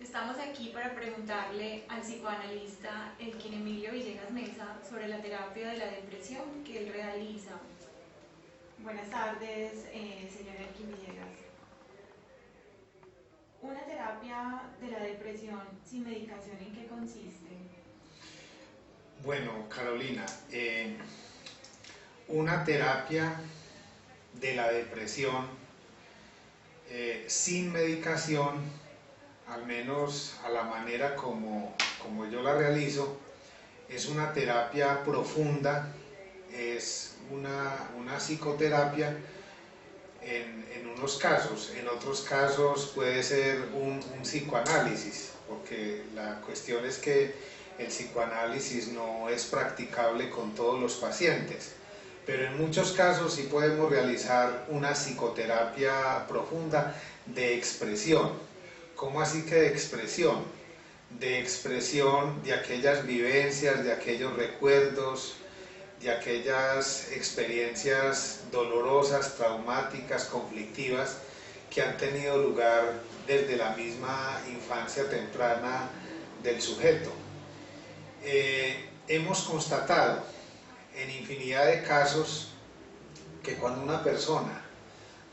Estamos aquí para preguntarle al psicoanalista Elkin Emilio Villegas Mesa sobre la terapia de la depresión que él realiza. Buenas tardes, señor Elkin Villegas. ¿Una terapia de la depresión sin medicación en qué consiste? Bueno, Carolina, una terapia de la depresión sin medicación, al menos a la manera como yo la realizo, es una terapia profunda, es una psicoterapia en unos casos. En otros casos puede ser un psicoanálisis, porque la cuestión es que el psicoanálisis no es practicable con todos los pacientes, pero en muchos casos sí podemos realizar una psicoterapia profunda de expresión. ¿Cómo así que de expresión? De expresión de aquellas vivencias, de aquellos recuerdos, de aquellas experiencias dolorosas, traumáticas, conflictivas que han tenido lugar desde la misma infancia temprana del sujeto. Hemos constatado en infinidad de casos que cuando una persona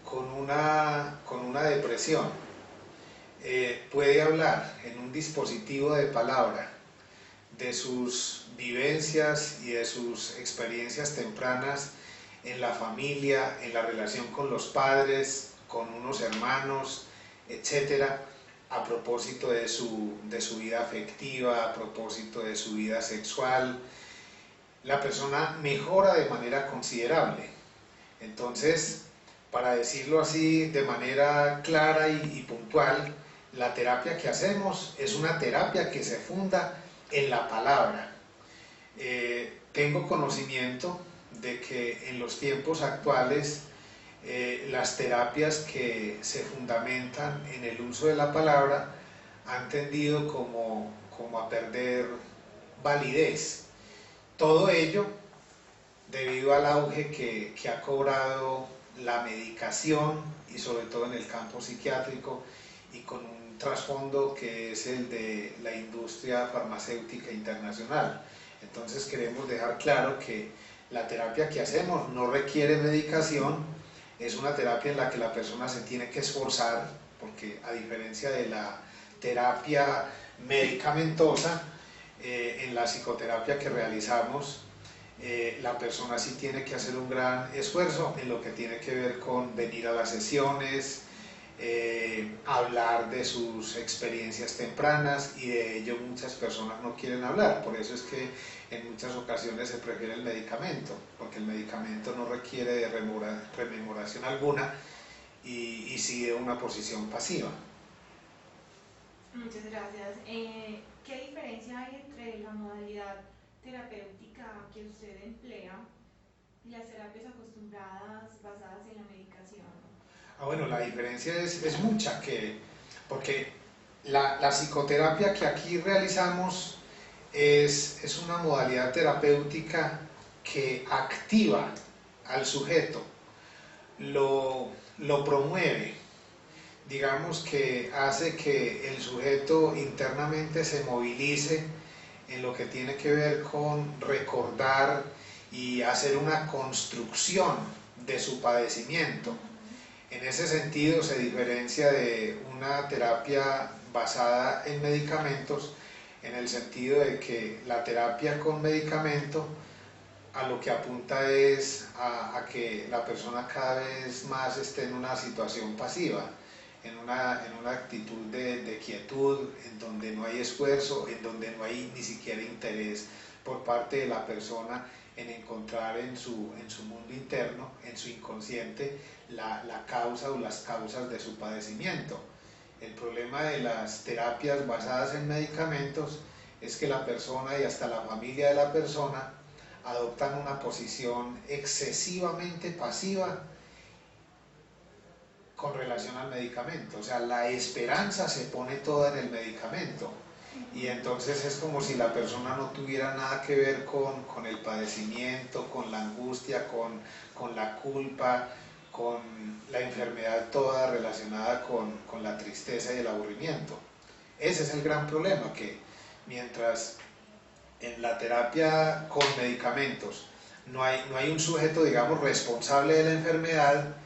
con una depresión puede hablar en un dispositivo de palabra de sus vivencias y de sus experiencias tempranas en la familia, en la relación con los padres, con unos hermanos, etcétera, a propósito de su vida afectiva, a propósito de su vida sexual, la persona mejora de manera considerable. Entonces, para decirlo así de manera clara y puntual, la terapia que hacemos es una terapia que se funda en la palabra. Tengo conocimiento de que en los tiempos actuales las terapias que se fundamentan en el uso de la palabra han tendido como a perder validez. Todo ello debido al auge que ha cobrado la medicación y sobre todo en el campo psiquiátrico y con un trasfondo que es el de la industria farmacéutica internacional. Entonces queremos dejar claro que la terapia que hacemos no requiere medicación, es una terapia en la que la persona se tiene que esforzar, porque a diferencia de la terapia medicamentosa, en la psicoterapia que realizamos, la persona sí tiene que hacer un gran esfuerzo en lo que tiene que ver con venir a las sesiones, hablar de sus experiencias tempranas, y de ello muchas personas no quieren hablar. Por eso es que en muchas ocasiones se prefiere el medicamento, porque el medicamento no requiere de rememoración alguna y sí de una posición pasiva. Muchas gracias. ¿Qué diferencia hay entre la modalidad terapéutica que usted emplea y las terapias acostumbradas basadas en la medicación? Bueno, la diferencia es mucha, porque la psicoterapia que aquí realizamos es una modalidad terapéutica que activa al sujeto, lo promueve, digamos que hace que el sujeto internamente se movilice en lo que tiene que ver con recordar y hacer una construcción de su padecimiento. En ese sentido se diferencia de una terapia basada en medicamentos, en el sentido de que la terapia con medicamento a lo que apunta es a que la persona cada vez más esté en una situación pasiva, en una actitud de quietud, en donde no hay esfuerzo, en donde no hay ni siquiera interés por parte de la persona en encontrar en su mundo interno, en su inconsciente, la causa o las causas de su padecimiento. El problema de las terapias basadas en medicamentos es que la persona y hasta la familia de la persona adoptan una posición excesivamente pasiva con relación al medicamento. O sea, la esperanza se pone toda en el medicamento, y entonces es como si la persona no tuviera nada que ver con el padecimiento, con la angustia, con la culpa, con la enfermedad toda relacionada con la tristeza y el aburrimiento. ese es el gran problema, que mientras en la terapia con medicamentos no hay un sujeto, digamos, responsable de la enfermedad,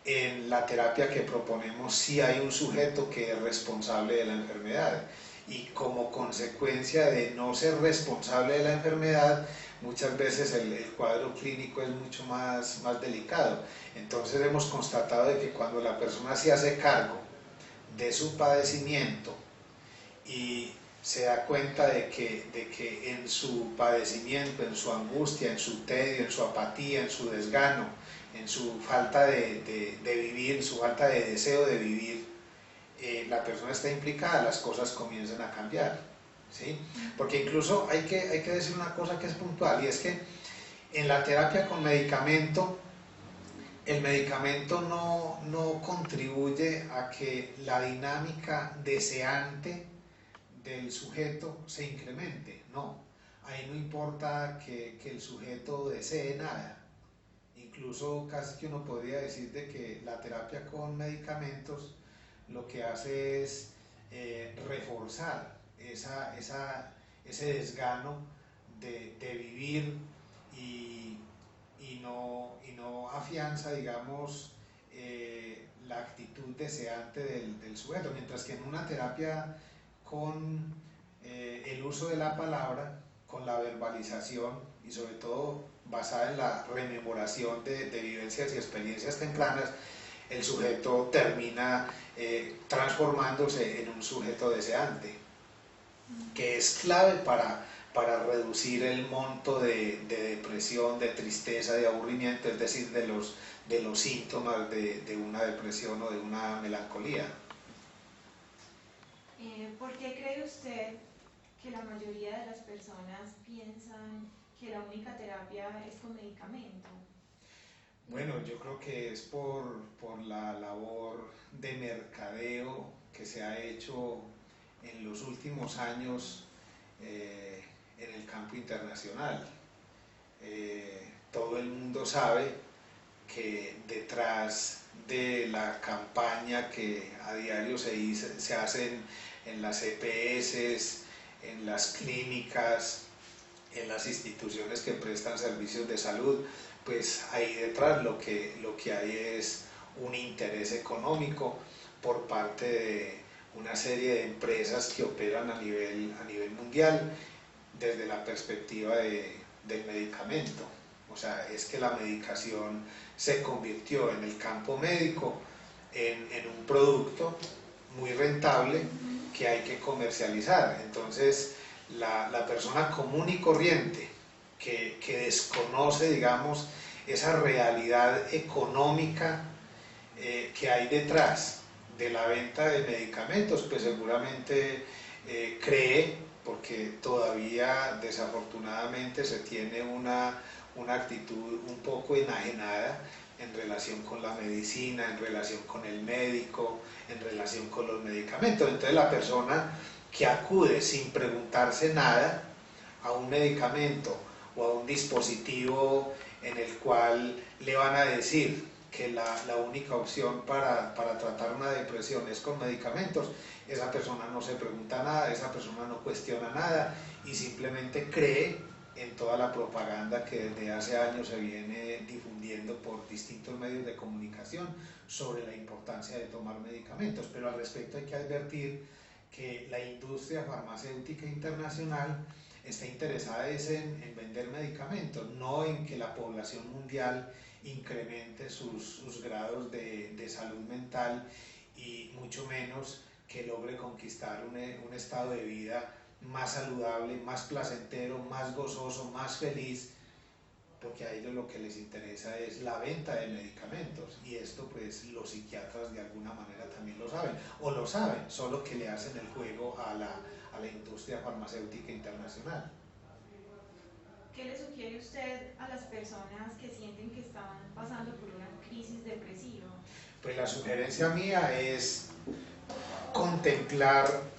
en la terapia que proponemos sí hay un sujeto que es responsable de la enfermedad. Y como consecuencia de no ser responsable de la enfermedad, muchas veces el cuadro clínico es mucho más delicado. Entonces hemos constatado de que cuando la persona se hace cargo de su padecimiento y se da cuenta de que en su padecimiento, en su angustia, en su tedio, en su apatía, en su desgano, en su falta de vivir, su falta de deseo de vivir, la persona está implicada, las cosas comienzan a cambiar, ¿sí? Porque incluso hay que decir una cosa que es puntual, y es que en la terapia con medicamento, el medicamento no contribuye a que la dinámica deseante del sujeto se incremente, no. Ahí no importa que el sujeto desee nada. Incluso casi que uno podría decir de que la terapia con medicamentos lo que hace es reforzar ese desgano de vivir y no afianza, digamos, la actitud deseante del sujeto, mientras que en una terapia con el uso de la palabra, con la verbalización y sobre todo basada en la rememoración de vivencias y experiencias tempranas, el sujeto termina transformándose en un sujeto deseante, que es clave para reducir el monto de depresión, de tristeza, de aburrimiento, es decir, de los síntomas de una depresión o de una melancolía. ¿Por qué cree usted que la mayoría de las personas piensan que la única terapia es con medicamento? Bueno, yo creo que es por la labor de mercadeo que se ha hecho en los últimos años en el campo internacional. Todo el mundo sabe que detrás de la campaña que a diario se hacen en las EPS, en las clínicas, en las instituciones que prestan servicios de salud, pues ahí detrás lo que hay es un interés económico por parte de una serie de empresas que operan a nivel mundial desde la perspectiva del medicamento. O sea, es que la medicación se convirtió en el campo médico en un producto muy rentable que hay que comercializar. Entonces, la persona común y corriente que desconoce, digamos, esa realidad económica que hay detrás de la venta de medicamentos, pues seguramente cree, porque todavía desafortunadamente se tiene una actitud un poco enajenada en relación con la medicina, en relación con el médico, en relación con los medicamentos. Entonces la persona que acude sin preguntarse nada a un medicamento o a un dispositivo en el cual le van a decir que la única opción para tratar una depresión es con medicamentos, esa persona no se pregunta nada, esa persona no cuestiona nada y simplemente cree en toda la propaganda que desde hace años se viene difundiendo por distintos medios de comunicación sobre la importancia de tomar medicamentos. Pero al respecto hay que advertir que la industria farmacéutica internacional está interesada en vender medicamentos, no en que la población mundial incremente sus grados de salud mental y mucho menos que logre conquistar un estado de vida más saludable, más placentero, más gozoso, más feliz, porque a ellos lo que les interesa es la venta de medicamentos, y esto pues los psiquiatras de alguna manera también lo saben, o lo saben, solo que le hacen el juego a la industria farmacéutica internacional. ¿Qué le sugiere usted a las personas que sienten que están pasando por una crisis depresiva? Pues la sugerencia mía es contemplar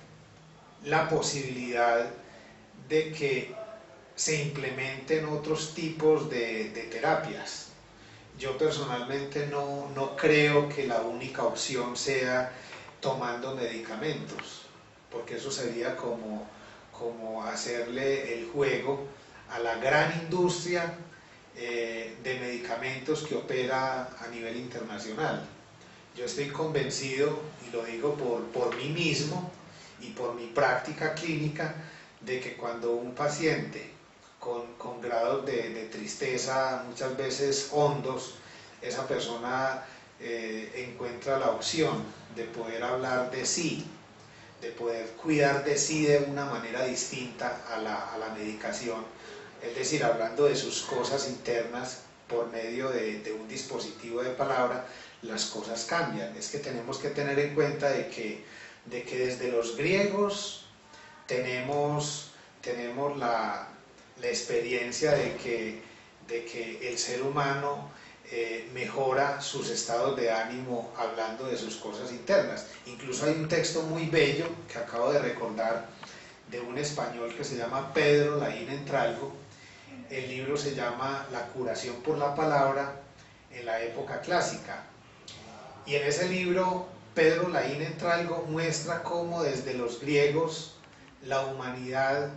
la posibilidad de que se implementen otros tipos de terapias. Yo personalmente no creo que la única opción sea tomando medicamentos, porque eso sería como hacerle el juego a la gran industria de medicamentos que opera a nivel internacional. Yo estoy convencido, y lo digo por mí mismo y por mi práctica clínica, de que cuando un paciente con grados de tristeza muchas veces hondos, esa persona encuentra la opción de poder hablar de sí, de poder cuidar de sí de una manera distinta a la medicación, es decir, hablando de sus cosas internas por medio de un dispositivo de palabra, las cosas cambian. Es que tenemos que tener en cuenta de que desde los griegos tenemos la experiencia de que el ser humano mejora sus estados de ánimo hablando de sus cosas internas. Incluso hay un texto muy bello que acabo de recordar de un español que se llama Pedro Laín Entralgo. El libro se llama La curación por la palabra en la época clásica. Y en ese libro Pedro Laín Entralgo muestra cómo desde los griegos la humanidad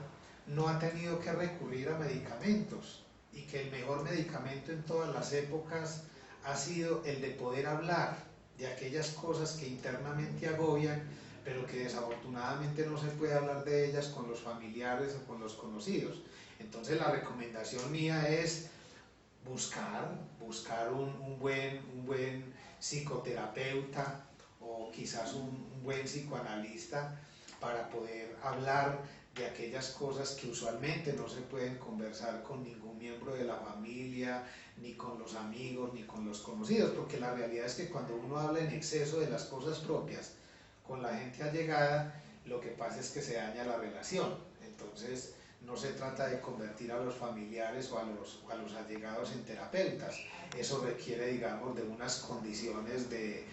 no ha tenido que recurrir a medicamentos, y que el mejor medicamento en todas las épocas ha sido el de poder hablar de aquellas cosas que internamente agobian, pero que desafortunadamente no se puede hablar de ellas con los familiares o con los conocidos. Entonces la recomendación mía es buscar un buen psicoterapeuta, o quizás un buen psicoanalista, para poder hablar de aquellas cosas que usualmente no se pueden conversar con ningún miembro de la familia, ni con los amigos, ni con los conocidos, porque la realidad es que cuando uno habla en exceso de las cosas propias con la gente allegada, lo que pasa es que se daña la relación. Entonces no se trata de convertir a los familiares o a los allegados en terapeutas. Eso requiere, digamos, de unas condiciones de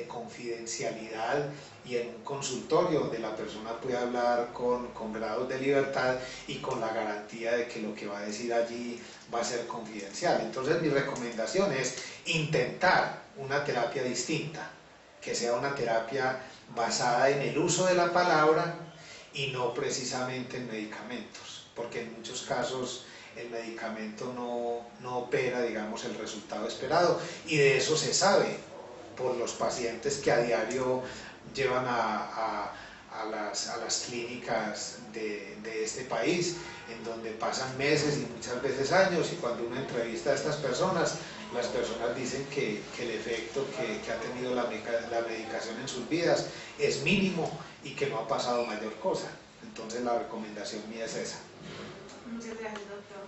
confidencialidad, y en un consultorio donde la persona puede hablar con grados de libertad y con la garantía de que lo que va a decir allí va a ser confidencial. Entonces mi recomendación es intentar una terapia distinta, que sea una terapia basada en el uso de la palabra y no precisamente en medicamentos, porque en muchos casos el medicamento no opera, digamos, el resultado esperado, y de eso se sabe por los pacientes que a diario llevan a las clínicas de este país, en donde pasan meses y muchas veces años, y cuando uno entrevista a estas personas, las personas dicen que el efecto que ha tenido la medicación en sus vidas es mínimo y que no ha pasado mayor cosa. Entonces la recomendación mía es esa. Muchas gracias, doctor.